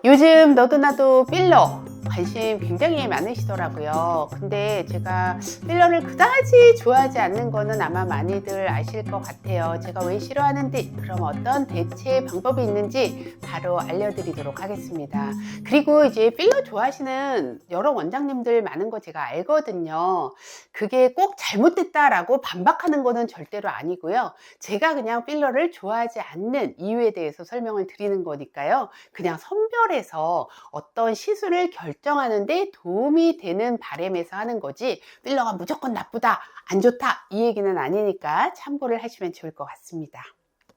요즘 너도 나도 필러 관심 굉장히 많으시더라고요. 근데 제가 필러를 그다지 좋아하지 않는 거는 아마 많이들 아실 것 같아요. 제가 왜 싫어하는지, 그럼 어떤 대체 방법이 있는지 바로 알려드리도록 하겠습니다. 그리고 이제 필러 좋아하시는 여러 원장님들 많은 거 제가 알거든요. 그게 꼭 잘못됐다라고 반박하는 거는 절대로 아니고요. 제가 그냥 필러를 좋아하지 않는 이유에 대해서 설명을 드리는 거니까요. 그냥 선별해서 어떤 시술을 결정하는 데 도움이 되는 바람에서 하는 거지, 필러가 무조건 나쁘다, 안 좋다 이 얘기는 아니니까 참고를 하시면 좋을 것 같습니다.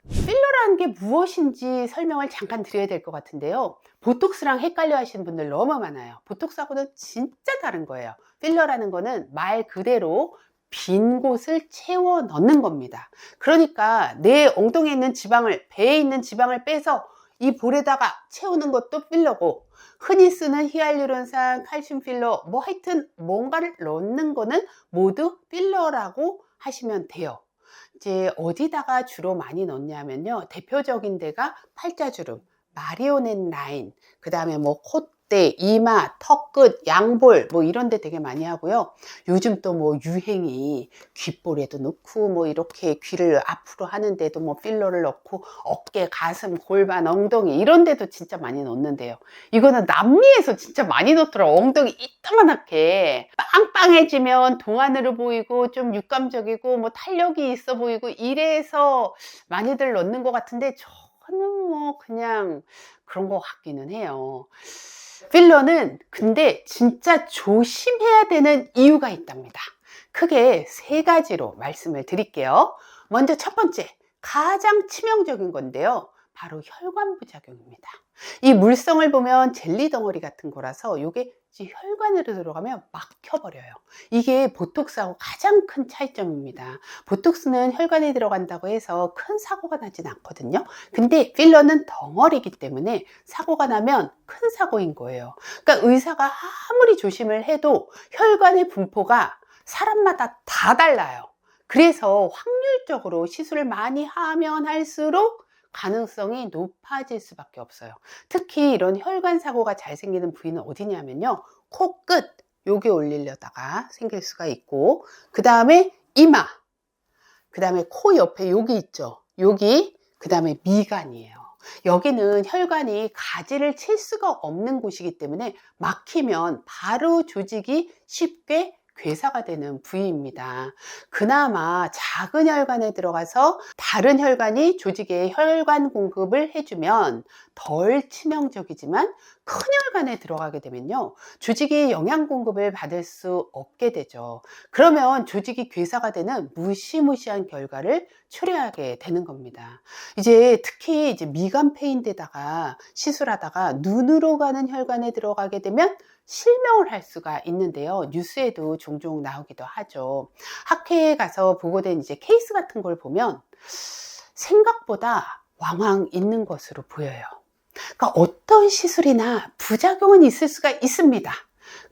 필러라는 게 무엇인지 설명을 잠깐 드려야 될 것 같은데요. 보톡스랑 헷갈려 하시는 분들 너무 많아요. 보톡스하고는 진짜 다른 거예요. 필러라는 거는 말 그대로 빈 곳을 채워 넣는 겁니다. 그러니까 내 엉덩이에 있는 지방을, 배에 있는 지방을 빼서 이 볼에다가 채우는 것도 필러고, 흔히 쓰는 히알루론산, 칼슘 필러, 뭐 하여튼 뭔가를 넣는 거는 모두 필러라고 하시면 돼요. 이제 어디다가 주로 많이 넣냐면요, 대표적인 데가 팔자주름, 마리오넷 라인, 그 다음에 뭐 콧대, 이마, 턱끝, 양볼 뭐 이런 데 되게 많이 하고요. 요즘 또 뭐 유행이 귓볼에도 넣고, 뭐 이렇게 귀를 앞으로 하는데도 뭐 필러를 넣고, 어깨, 가슴, 골반, 엉덩이 이런 데도 진짜 많이 넣는데요. 이거는 남미에서 진짜 많이 넣더라고. 엉덩이 이따만하게 빵빵해지면 동안으로 보이고 좀 육감적이고 뭐 탄력이 있어 보이고 이래서 많이들 넣는 것 같은데, 저는 뭐 그냥 그런 것 같기는 해요. 필러는 근데 진짜 조심해야 되는 이유가 있답니다. 크게 세 가지로 말씀을 드릴게요. 먼저 첫 번째, 가장 치명적인 건데요, 바로 혈관 부작용입니다. 이 물성을 보면 젤리 덩어리 같은 거라서 이게 혈관으로 들어가면 막혀버려요. 이게 보톡스하고 가장 큰 차이점입니다. 보톡스는 혈관에 들어간다고 해서 큰 사고가 나진 않거든요. 근데 필러는 덩어리이기 때문에 사고가 나면 큰 사고인 거예요. 그러니까 의사가 아무리 조심을 해도 혈관의 분포가 사람마다 다 달라요. 그래서 확률적으로 시술을 많이 하면 할수록 가능성이 높아질 수밖에 없어요. 특히 이런 혈관 사고가 잘 생기는 부위는 어디냐면요, 코끝, 여기 올리려다가 생길 수가 있고, 그 다음에 이마, 그 다음에 코 옆에 여기 있죠, 여기, 그 다음에 미간이에요. 여기는 혈관이 가지를 칠 수가 없는 곳이기 때문에 막히면 바로 조직이 쉽게 괴사가 되는 부위입니다. 그나마 작은 혈관에 들어가서 다른 혈관이 조직에 혈관 공급을 해주면 덜 치명적이지만, 큰 혈관에 들어가게 되면요, 조직이 영양 공급을 받을 수 없게 되죠. 그러면 조직이 괴사가 되는 무시무시한 결과를 초래하게 되는 겁니다. 이제 특히 이제 미간 패인데다가 시술하다가 눈으로 가는 혈관에 들어가게 되면 실명을 할 수가 있는데요. 뉴스에도 종종 나오기도 하죠. 학회에 가서 보고된 이제 케이스 같은 걸 보면 생각보다 왕왕 있는 것으로 보여요. 그러니까 어떤 시술이나 부작용은 있을 수가 있습니다.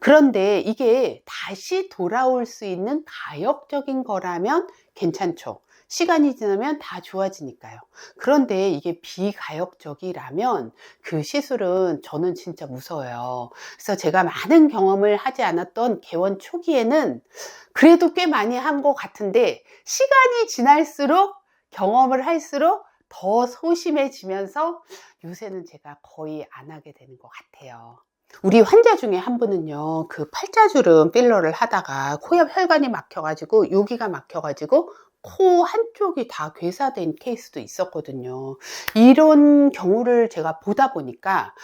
그런데 이게 다시 돌아올 수 있는 가역적인 거라면 괜찮죠. 시간이 지나면 다 좋아지니까요. 그런데 이게 비가역적이라면 그 시술은 저는 진짜 무서워요. 그래서 제가 많은 경험을 하지 않았던 개원 초기에는 그래도 꽤 많이 한 것 같은데, 시간이 지날수록 경험을 할수록 더 소심해지면서 요새는 제가 거의 안 하게 되는 것 같아요. 우리 환자 중에 한 분은요, 그 팔자주름 필러를 하다가 코옆 혈관이 막혀가지고, 여기가 막혀가지고 코 한쪽이 다 괴사된 케이스도 있었거든요. 이런 경우를 제가 보다 보니까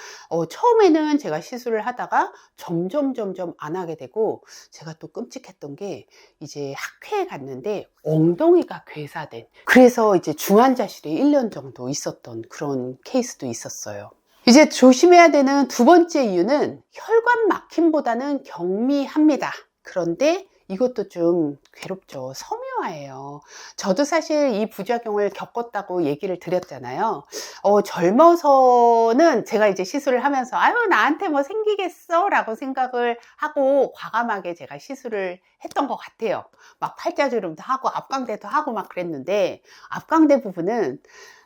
처음에는 제가 시술을 하다가 점점 안 하게 되고, 제가 또 끔찍했던 게 이제 학회에 갔는데 엉덩이가 괴사된, 그래서 이제 중환자실에 1년 정도 있었던 그런 케이스도 있었어요. 이제 조심해야 되는 두 번째 이유는 혈관 막힘보다는 경미합니다. 그런데 이것도 좀 괴롭죠. 섬유화예요. 저도 사실 이 부작용을 겪었다고 얘기를 드렸잖아요. 젊어서는 제가 이제 시술을 하면서 아유, 나한테 뭐 생기겠어 라고 생각을 하고 과감하게 제가 시술을 했던 것 같아요. 막 팔자주름도 하고 앞광대도 하고 막 그랬는데, 앞광대 부분은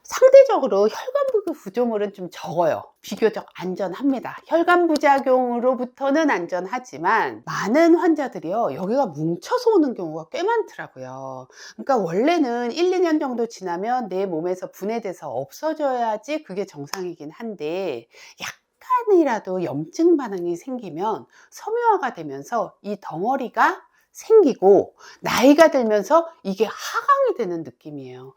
상대적으로 혈관 구조물은 좀 적어요. 비교적 안전합니다. 혈관 부작용으로부터는 안전하지만 많은 환자들이요, 여기가 뭉쳐서 오는 경우가 꽤 많더라고요. 그러니까 원래는 1, 2년 정도 지나면 내 몸에서 분해돼서 없어져야지 그게 정상이긴 한데, 약간이라도 염증 반응이 생기면 섬유화가 되면서 이 덩어리가 생기고 나이가 들면서 이게 하강이 되는 느낌이에요.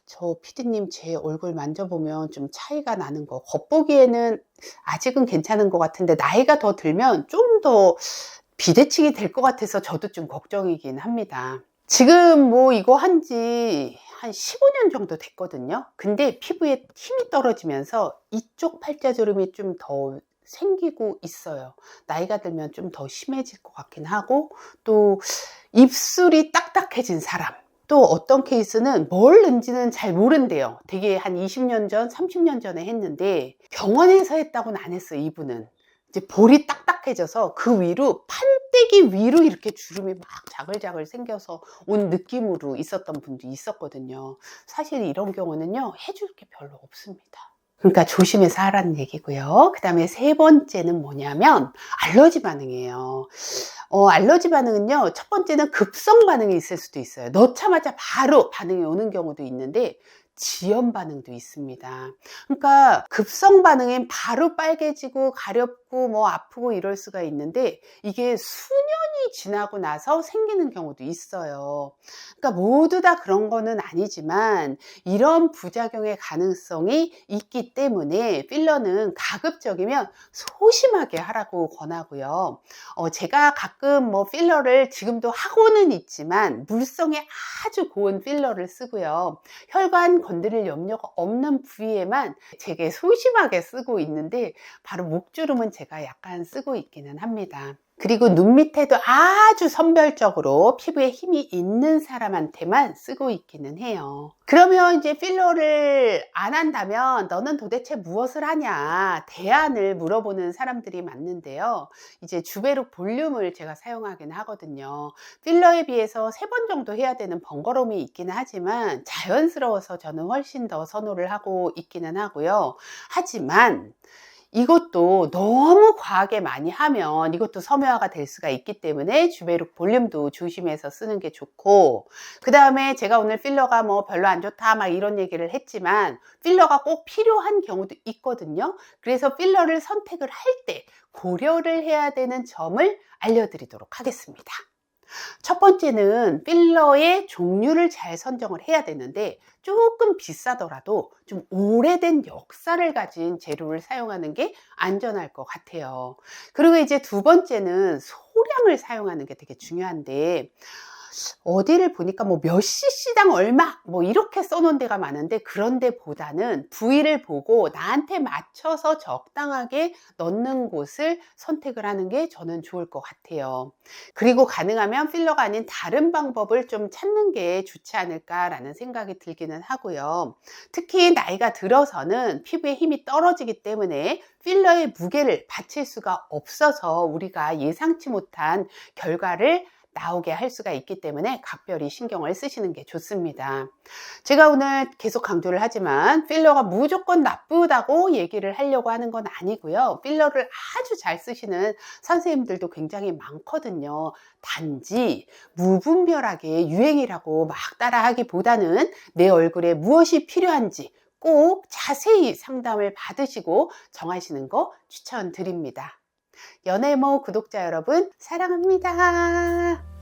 저 피디님 제 얼굴 만져보면 좀 차이가 나는 거, 겉보기에는 아직은 괜찮은 것 같은데 나이가 더 들면 좀 더 비대칭이 될 것 같아서 저도 좀 걱정이긴 합니다. 지금 뭐 이거 한지 한 15년 정도 됐거든요. 근데 피부에 힘이 떨어지면서 이쪽 팔자주름이 좀 더 생기고 있어요. 나이가 들면 좀 더 심해질 것 같긴 하고, 또 입술이 딱딱해진 사람, 또 어떤 케이스는 뭘 넣은지는 잘 모른대요. 되게 한 20년 전, 30년 전에 했는데 병원에서 했다고는 안 했어요. 이분은 이제 볼이 딱딱해져서 그 위로, 판때기 위로 이렇게 주름이 막 자글자글 생겨서 온 느낌으로 있었던 분도 있었거든요. 사실 이런 경우는요, 해줄 게 별로 없습니다. 그러니까 조심해서 하라는 얘기고요. 그 다음에 세 번째는 뭐냐면 알러지 반응이에요. 알러지 반응은요, 첫 번째는 급성 반응이 있을 수도 있어요. 넣자마자 바로 반응이 오는 경우도 있는데, 지연 반응도 있습니다. 그러니까 급성 반응엔 바로 빨개지고 가렵고 뭐 아프고 이럴 수가 있는데, 이게 수년이 지나고 나서 생기는 경우도 있어요. 그러니까 모두 다 그런 거는 아니지만 이런 부작용의 가능성이 있기 때문에 필러는 가급적이면 소심하게 하라고 권하고요. 제가 가끔 뭐 필러를 지금도 하고는 있지만 물성이 아주 고운 필러를 쓰고요. 혈관 건드릴 염려가 없는 부위에만 되게 소심하게 쓰고 있는데, 바로 목주름은 제가 약간 쓰고 있기는 합니다. 그리고 눈 밑에도 아주 선별적으로 피부에 힘이 있는 사람한테만 쓰고 있기는 해요. 그러면 이제 필러를 안 한다면 너는 도대체 무엇을 하냐 대안을 물어보는 사람들이 많은데요. 이제 주베룩 볼륨을 제가 사용하긴 하거든요. 필러에 비해서 3번 정도 해야 되는 번거로움이 있기는 하지만 자연스러워서 저는 훨씬 더 선호를 하고 있기는 하고요. 하지만 이것도 너무 과하게 많이 하면 이것도 섬유화가 될 수가 있기 때문에 주베룩 볼륨도 조심해서 쓰는 게 좋고, 그 다음에 제가 오늘 필러가 뭐 별로 안 좋다 막 이런 얘기를 했지만 필러가 꼭 필요한 경우도 있거든요. 그래서 필러를 선택을 할 때 고려를 해야 되는 점을 알려드리도록 하겠습니다. 첫 번째는 필러의 종류를 잘 선정을 해야 되는데, 조금 비싸더라도 좀 오래된 역사를 가진 재료를 사용하는 게 안전할 것 같아요. 그리고 이제 두 번째는 소량을 사용하는 게 되게 중요한데, 어디를 보니까 뭐 몇 cc당 얼마 뭐 이렇게 써놓은 데가 많은데, 그런 데보다는 부위를 보고 나한테 맞춰서 적당하게 넣는 곳을 선택을 하는 게 저는 좋을 것 같아요. 그리고 가능하면 필러가 아닌 다른 방법을 좀 찾는 게 좋지 않을까라는 생각이 들기는 하고요. 특히 나이가 들어서는 피부에 힘이 떨어지기 때문에 필러의 무게를 받칠 수가 없어서 우리가 예상치 못한 결과를 나오게 할 수가 있기 때문에 각별히 신경을 쓰시는 게 좋습니다. 제가 오늘 계속 강조를 하지만 필러가 무조건 나쁘다고 얘기를 하려고 하는 건 아니고요. 필러를 아주 잘 쓰시는 선생님들도 굉장히 많거든요. 단지 무분별하게 유행이라고 막 따라하기보다는 내 얼굴에 무엇이 필요한지 꼭 자세히 상담을 받으시고 정하시는 거 추천드립니다. 연애모 구독자 여러분, 사랑합니다.